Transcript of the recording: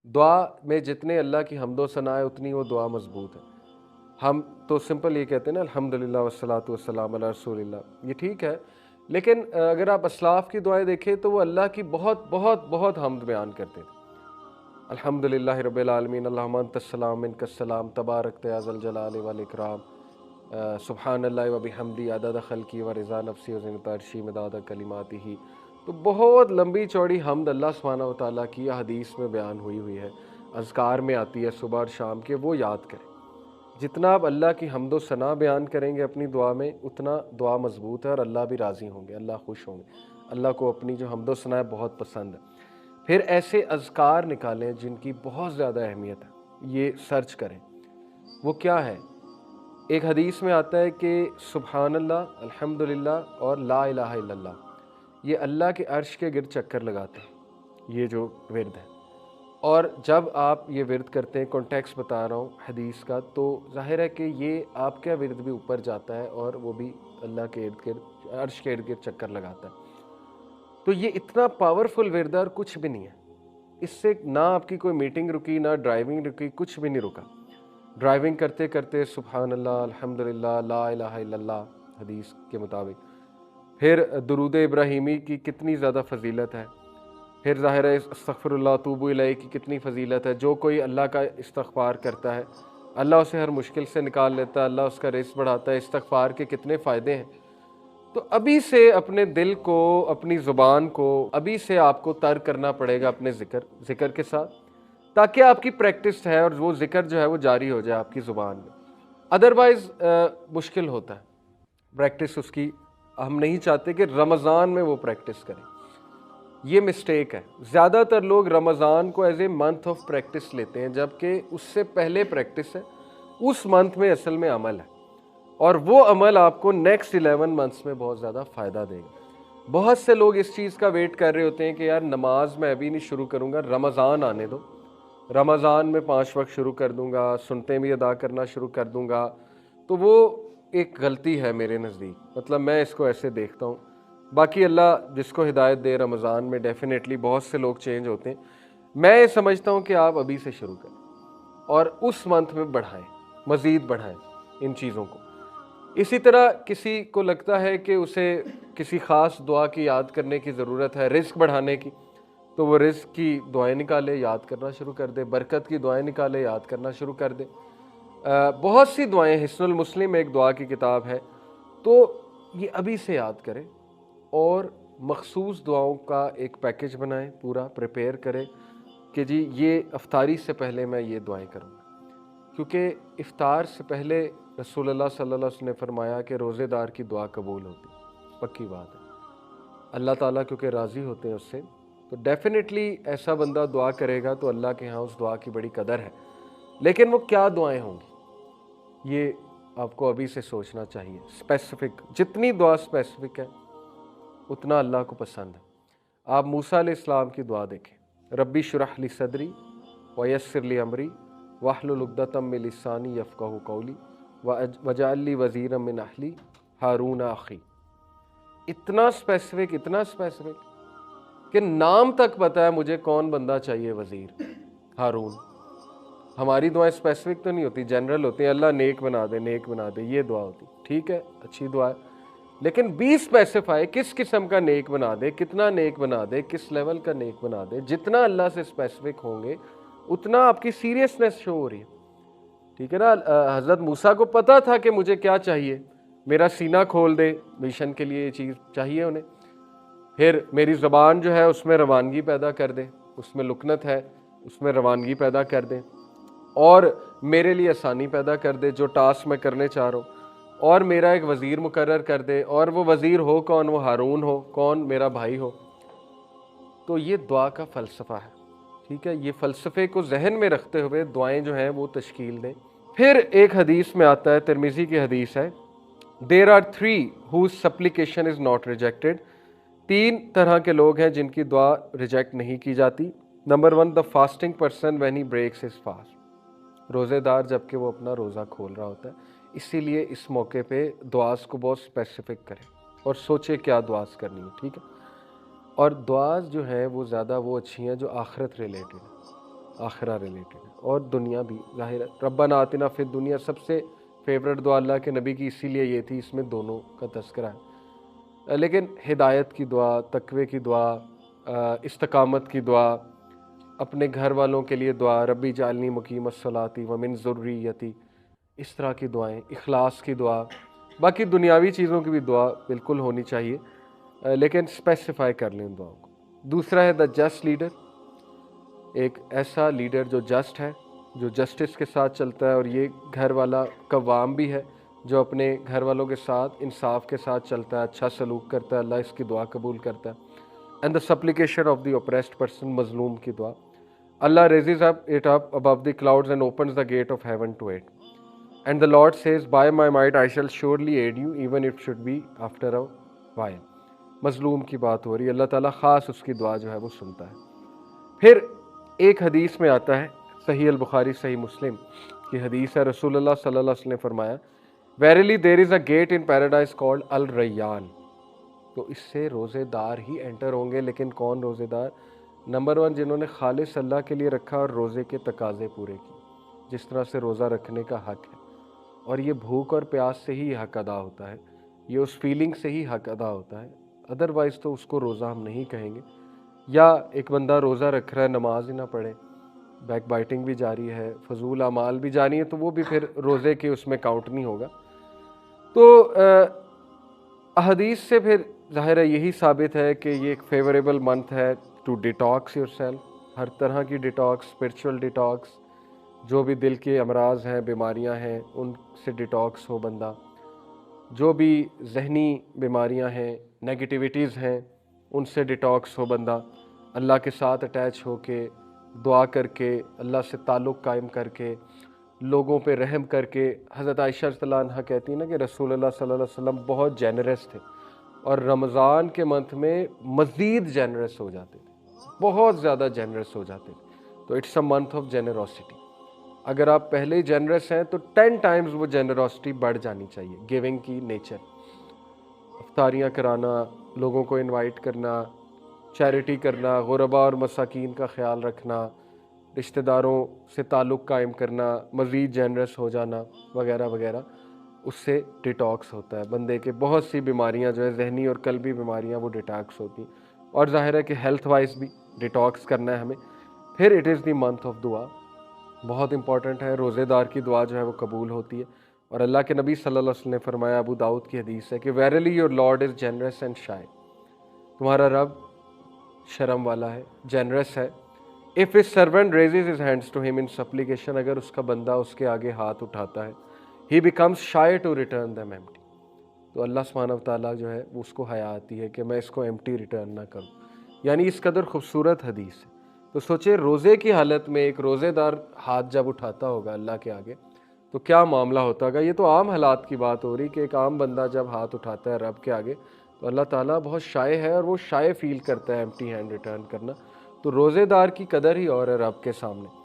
दुआ में जितने अल्लाह की हम्दो सना है उतनी वो दुआ मजबूत है। हम तो सिंपल ये कहते हैं ना अल्हम्दुलिल्लाह वस्सलातु वस्सलाम अला रसूलिल्लाह, ये ठीक है। लेकिन अगर आप असलाफ़ की दुआएं देखें तो वो अल्लाह की बहुत बहुत बहुत हम्द बयान करते थे। अल्हम्दुलिल्लाहि रब्बिल आलमीन, अल्लाहुम्मा अंतस्सलाम मिनकस्सलाम, तबारकत या ज़ल जलाली वल इकराम, सुब्हानल्लाहि व बिहम्दी अदद खल्क़ी व रिज़ा नफ़्सी व ज़िनत अर्शी मिदाद कलिमातिही। तो बहुत लंबी चौड़ी हम्द अल्लाह सुब्हानहू व तआला की हदीस में बयान हुई है, अज़कार में आती है सुबह और शाम के, वो याद करें। जितना आप अल्लाह की हम्दो सना बयान करेंगे अपनी दुआ में, उतना दुआ मजबूत है और अल्लाह भी राज़ी होंगे, अल्लाह खुश होंगे। अल्लाह को अपनी जो हम्दो सना है बहुत पसंद है। फिर ऐसे अज़कार निकालें जिनकी बहुत ज़्यादा अहमियत है, ये सर्च करें। वो क्या है? एक हदीस में आता है कि सुब्हानल्लाह, अल्हम्दुलिल्लाह और ला इलाहा इल्लल्लाह, ये अल्लाह के अर्श के गिर्द चक्कर लगाते हैं, ये जो विर्द है। और जब आप ये विर्द करते हैं, कॉन्टेक्स्ट बता रहा हूँ हदीस का, तो ज़ाहिर है कि ये आपका विर्द भी ऊपर जाता है और वो भी अल्लाह के इर्द गिर्द, अर्श के इर्द गिर्द चक्कर लगाता है। तो ये इतना पावरफुल विर्द है और कुछ भी नहीं है। इससे ना आपकी कोई मीटिंग रुकी, ना ड्राइविंग रुकी, कुछ भी नहीं रुका। ड्राइविंग करते करते सुबहान अल्लाह, अल्हम्दुलिल्लाह, ला इलाहा इल्लल्लाह, हदीस के मुताबिक। फिर दुरूद इब्राहिमी की कितनी ज़्यादा फ़जीलत है। फिर ज़ाहिर है अस्तग़फ़िरुल्लाह तूबू इलैह की कितनी फ़जीलत है। जो कोई अल्लाह का इस्तग़फ़ार करता है, अल्लाह उसे हर मुश्किल से निकाल लेता है, अल्लाह उसका रिज़्क़ बढ़ाता है। इस्तग़फ़ार के कितने फ़ायदे हैं। तो अभी से अपने दिल को, अपनी ज़ुबान को अभी से आपको तर करना पड़ेगा अपने ज़िक्र के साथ, ताकि आपकी प्रैक्टिस है और वो ज़िक्र जो है वो जारी हो जाए आपकी ज़ुबान में। अदरवाइज़ मुश्किल होता है प्रैक्टिस उसकी। हम नहीं चाहते कि रमज़ान में वो प्रैक्टिस करें, ये मिस्टेक है। ज़्यादातर लोग रमज़ान को as a month of practice लेते हैं, जबकि उससे पहले प्रैक्टिस है, उस मंथ में असल में अमल है, और वो अमल आपको नेक्स्ट 11 मंथ्स में बहुत ज़्यादा फ़ायदा देगा। बहुत से लोग इस चीज़ का वेट कर रहे होते हैं कि यार नमाज मैं अभी नहीं शुरू करूँगा, रमज़ान आने दो, रमज़ान में 5 वक्त शुरू कर दूँगा, सुन्नतें भी अदा करना शुरू कर दूँगा। तो वो एक गलती है मेरे नज़दीक, मतलब मैं इसको ऐसे देखता हूँ। बाकी अल्लाह जिसको हिदायत दे, रमज़ान में डेफिनेटली बहुत से लोग चेंज होते हैं। मैं ये समझता हूँ कि आप अभी से शुरू करें और उस मंथ में बढ़ाएं, मज़ीद बढ़ाएं इन चीज़ों को। इसी तरह किसी को लगता है कि उसे किसी ख़ास दुआ की याद करने की ज़रूरत है रिज़्क़ बढ़ाने की, तो वो रिज़्क़ की दुआएं निकाले, याद करना शुरू कर दे। बरकत की दुआएं निकाले, याद करना शुरू कर दे। बहुत सी दुआएं, हिस्नुल मुस्लिम एक दुआ की किताब है, तो ये अभी से याद करें और मखसूस दुआओं का एक पैकेज बनाएं, पूरा प्रिपेयर करें कि जी ये इफ्तारी से पहले मैं ये दुआएं करूँगा, क्योंकि इफ्तार से पहले रसूलुल्लाह सल्लल्लाहु अलैहि वसल्लम ने फरमाया कि रोज़ेदार की दुआ कबूल होती, पक्की बात है। अल्लाह ताला क्योंकि राज़ी होते हैं उससे, तो डेफिनेटली ऐसा बंदा दुआ करेगा तो अल्लाह के यहाँ उस दुआ की बड़ी कदर है। लेकिन वो क्या दुआएं होंगी, ये आपको अभी से सोचना चाहिए। स्पेसिफिक, जितनी दुआ स्पेसिफिक है उतना अल्लाह को पसंद है। आप मूसा अलैहिस्सलाम की दुआ देखें, रब्बी शुरह ली सदरी व यस्सिर ली अमरी वाहलुल उक़दतम मिन लिसानी यफ़क़हू क़ौली वजअल ली वज़ीरम मिन अहली हारून अख़ी। इतना स्पेसिफिक कि नाम तक पता है मुझे कौन बंदा चाहिए वज़ीर, हारून। हमारी दुआएं स्पेसिफिक तो नहीं होती, जनरल होती हैं, अल्लाह नेक बना दे, नेक बना दे, ये दुआ होती। ठीक है, अच्छी दुआ है, लेकिन बी स्पेसिफाई, किस किस्म का नेक बना दे, कितना नेक बना दे, किस लेवल का नेक बना दे। जितना अल्लाह से स्पेसिफिक होंगे उतना आपकी सीरियसनेस शो हो रही है। ठीक है ना। हज़रत मूसा को पता था कि मुझे क्या चाहिए, मेरा सीना खोल दे, मिशन के लिए ये चीज़ चाहिए उन्हें। फिर मेरी ज़बान जो है उसमें रवानगी पैदा कर दे, उसमें लुकनत है, उसमें रवानगी पैदा कर दे, और मेरे लिए आसानी पैदा कर दे जो टास्क मैं करने चाह रहा हूँ, और मेरा एक वज़ीर मुकर्रर कर दे, और वो वज़ीर हो कौन, वो हारून हो, कौन, मेरा भाई हो। तो ये दुआ का फ़लसफ़ा है। ठीक है, ये फ़लसफ़े को जहन में रखते हुए दुआएं जो हैं वो तश्कील दें। फिर एक हदीस में आता है, तिरमिज़ी की हदीस है, there are 3 whose supplication is not rejected. 3 तरह के लोग हैं जिनकी दुआ रिजेक्ट नहीं की जाती। Number 1, the fasting person when he breaks his fast, रोज़ेदार जबकि वो अपना रोज़ा खोल रहा होता है। इसीलिए इस मौके पे दुआस को बहुत स्पेसिफिक करें और सोचे क्या दुआस करनी है। ठीक है, और दुआस जो है वो ज़्यादा वो अच्छी हैं जो आखिरत रिलेटेड है। आखिरा रिलेटेड है और दुनिया भी ज़ाहिर है। रब्बना आतिना फिद दुनिया सबसे फेवरेट दुआ अल्लाह के नबी की इसीलिए ये थी, इसमें दोनों का तज़किरा है। लेकिन हिदायत की दुआ, तकवे की दुआ, इस्तकामत की दुआ, अपने घर वालों के लिए दुआ, रब्बी जालनी मुकीमस्सलाती व मिन ज़ुर्रियती, इस तरह की दुआएं, इखलास की दुआ, बाकी दुनियावी चीज़ों की भी दुआ बिल्कुल होनी चाहिए, लेकिन स्पेसिफाई कर लें दुआओं को। दूसरा है द जस्ट लीडर, एक ऐसा लीडर जो जस्ट है, जो जस्टिस के साथ चलता है, और ये घर वाला कव्वाम भी है जो अपने घर वालों के साथ इंसाफ के साथ चलता है, अच्छा सलूक करता है, अल्लाह इसकी दुआ कबूल करता है। And the supplication of the oppressed person, मजलूम की दुआ, Allah raises up it up above the clouds and opens the gate of heaven to it and the lord says by my might I shall surely aid you even it should be after a while. मजलूम की बात हो रही है, अल्लाह ताला ख़ास उसकी दुआ जो है वो सुनता है। फिर एक हदीस में आता है, सही अल बुखारी सही मुस्लिम की हदीस है, रसूलुल्लाह सल्लल्लाहु अलैहि वसल्लम ने फरमाया, verily there is a gate in paradise called al Rayyan. तो इससे रोज़ेदार ही एंटर होंगे, लेकिन कौन रोज़ेदार? नंबर 1, जिन्होंने खालिस अल्लाह के लिए रखा और रोज़े के तकाजे पूरे किए, जिस तरह से रोज़ा रखने का हक है, और ये भूख और प्यास से ही हक अदा होता है, ये उस फीलिंग से ही हक अदा होता है, अदरवाइज़ तो उसको रोज़ा हम नहीं कहेंगे। या एक बंदा रोज़ा रख रहा है, नमाज ही ना पढ़े, बैक बाइटिंग भी जारी है, फजूल अमाल भी जारी है, तो वो भी फिर रोज़े के उसमें काउंट नहीं होगा। तो अहदीस से फिर ज़ाहिर है यही साबित है कि ये एक फेवरेबल मंथ है टू डिटॉक्स योरसेल्फ, हर तरह की डिटॉक्स, स्पिरिचुअल डिटॉक्स, जो भी दिल के अमराज हैं, बीमारियां हैं, उनसे डिटॉक्स हो बंदा, जो भी जहनी बीमारियां हैं, नेगेटिविटीज़ हैं, उनसे डिटॉक्स हो बंदा, अल्लाह के साथ अटैच होके, दुआ करके, अल्लाह से ताल्लुक़ कायम करके, लोगों पे रहम करके। हज़रत आयशा रज़ियल्लाहु अन्हा कहती है ना कि रसूलुल्लाह सल्लल्लाहु अलैहि वसल्लम बहुत जेनरस थे, और रमज़ान के मंथ में मज़ीद जेनरस हो जाते थे, बहुत ज़्यादा जेनरस हो जाते थे। तो it's a month of generosity. अगर आप पहले ही जेनरस हैं तो 10 टाइम्स वो जेनरोसिटी बढ़ जानी चाहिए। गिविंग की नेचर, अफ्तारियाँ कराना, लोगों को इनवाइट करना, चैरिटी करना, गुरबा और मसाकीन का ख्याल रखना, रिश्तेदारों से ताल्लुक़ कायम करना, मज़ीद जेनरस हो जाना, वगैरह वगैरह, उससे डिटॉक्स होता है। बंदे के बहुत सी बीमारियां जो है, जहनी और कल्बी बीमारियां, वो डिटॉक्स होती हैं, और ज़ाहिर है कि हेल्थ वाइज भी डिटॉक्स करना है हमें। फिर it is the month of दुआ, बहुत इंपॉर्टेंट है, रोज़ेदार की दुआ जो है वो कबूल होती है। और अल्लाह के नबी सल्लल्लाहु अलैहि वसल्लम ने फरमाया, अबू दाऊद की हदीस है कि verily your lord is generous and shy, तुम्हारा रब शर्म वाला है, जेनरस है। If his servant raises his hands to him in supplication, अगर उसका बंदा उसके आगे हाथ उठाता है, he becomes shy to return them empty, तो अल्लाह सुब्हानहू व तआला जो है वो उसको हया आती है कि मैं इसको एम्प्टी रिटर्न ना करूँ। यानी इस कदर खूबसूरत हदीस है। तो सोचिए, रोज़े की हालत में एक रोज़ेदार हाथ जब उठाता होगा अल्लाह के आगे, तो क्या मामला होता होगा। ये तो आम हालात की बात हो रही कि एक आम बंदा जब हाथ उठाता है रब के आगे, तो अल्लाह ताला बहुत शाय है, और वो शाय फील करता है एम्प्टी हैंड रिटर्न करना। तो रोज़ेदार की कदर ही और है रब के सामने।